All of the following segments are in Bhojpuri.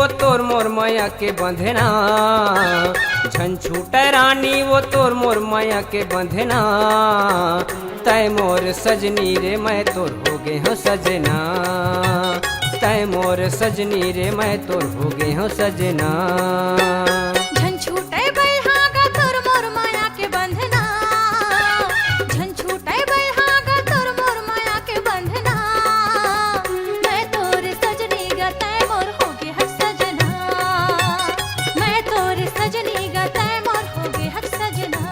वो तोर मोर माया के बंधना, झन छूटे रानी वो तोर मोर माया के बंधना। तय मोर सजनी रे मैं तोर हो गे हो सजना, तय मोर सजनी रे मैं तोर हो गे हो सजना। झन छूटे बल्हागा तोर मोर माया के बंधना, झन छूटे बल्हागा तोर मोर माया के बंधना। मैं तोर सजनी गा तय मोर हो गे हर सजना, मैं तोर सजनी गा तय मोर हो गे हर सजना।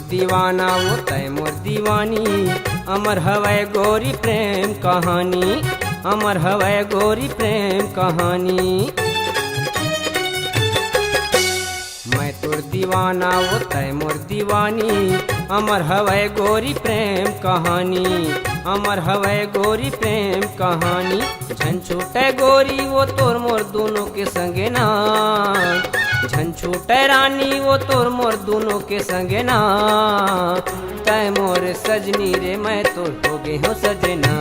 दीवाना वो तय मोर दीवानी, अमर हवै गोरी प्रेम कहानी, अमर हवै गोरी प्रेम कहानी। मैं तोर दीवाना वो तय मोर दीवानी, अमर हवै गोरी प्रेम कहानी, अमर हवै गोरी प्रेम कहानी। झन छूटे गोरी वो तोर मोर दोनों के संगे ना, झन छूटे रानी वो तोर मोर दोनों के संगे ना। तय मोर सजनी रे मैं तोर हो गे हो सजना,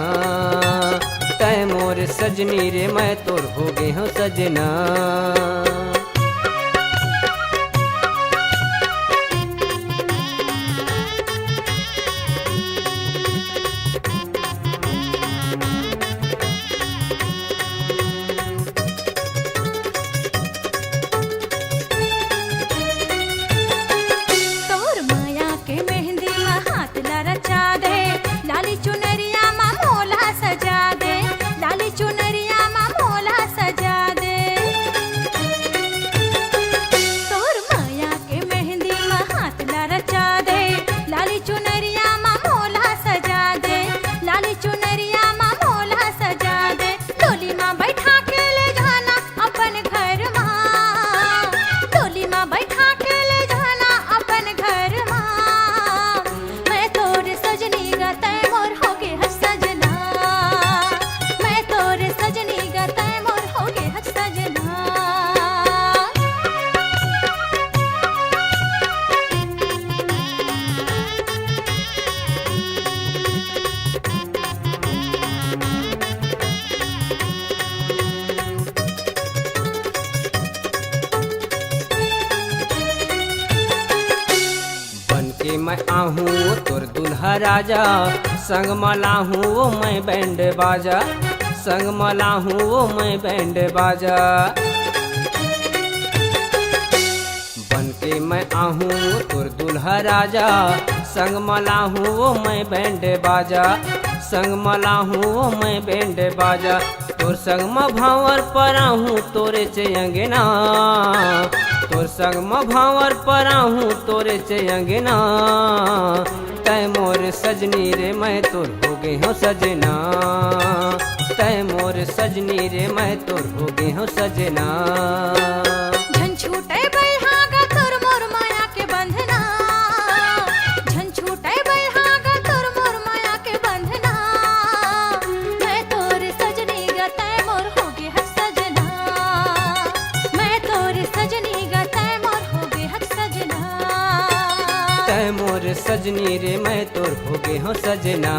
तय मोर सजनी रे मैं तोर हो गे हो सजना। लाली चुनरिया मा मोला सजा दे, लाली चुनरिया मा मोला सजा दे। तोर माया के मेहंदी मा हाथ ला रचा दे, लाली चुनरिया मा मोला सजा दे, लाली चुनरिया मा मोला सजा दे। डोली मा बैठा के ले जाना अपन घर मा, डोली मा बैठा के ले जाना अपन घर मा। मैं तोर सजनी गा तय मोर हो गे हर सजना, मैं तोर सजनी गा तय मोर हो गे हर सजना। बन के मैं आहूँ तोर दुल्हा राजा, संग मला हूँ वो मैं बैंड बाजा, संग मला हूँ वो मैं बैंड बाजा। बन के मैं आहूँ तोर दुल्हा राजा, संग मला हूँ वो मैं बैंड बाजा, संग मला हूँ वो मैं बैंड बाजा। तोर संग म भावर परा हूँ तोरे चयंगना, तोर संग म भावर परा हूँ तोरे चयंगना। तय मोर सजनी रे मैं तोर हो गे हो सजना, तय मोर सजनी रे मैं तोर हो गे हो सजना। झन छूटे बल्हागा तोर मोर माया के बंधना, झन छूटे बल्हागा तोर मोर माया के बंधना। मैं तोर सजनी गा तय मोर हो गे हर सजना, मैं तोर सजनी गा तय मोर हो गे हर सजना। तय मोर सजनी रे मैं तोर हो गे हो सजना।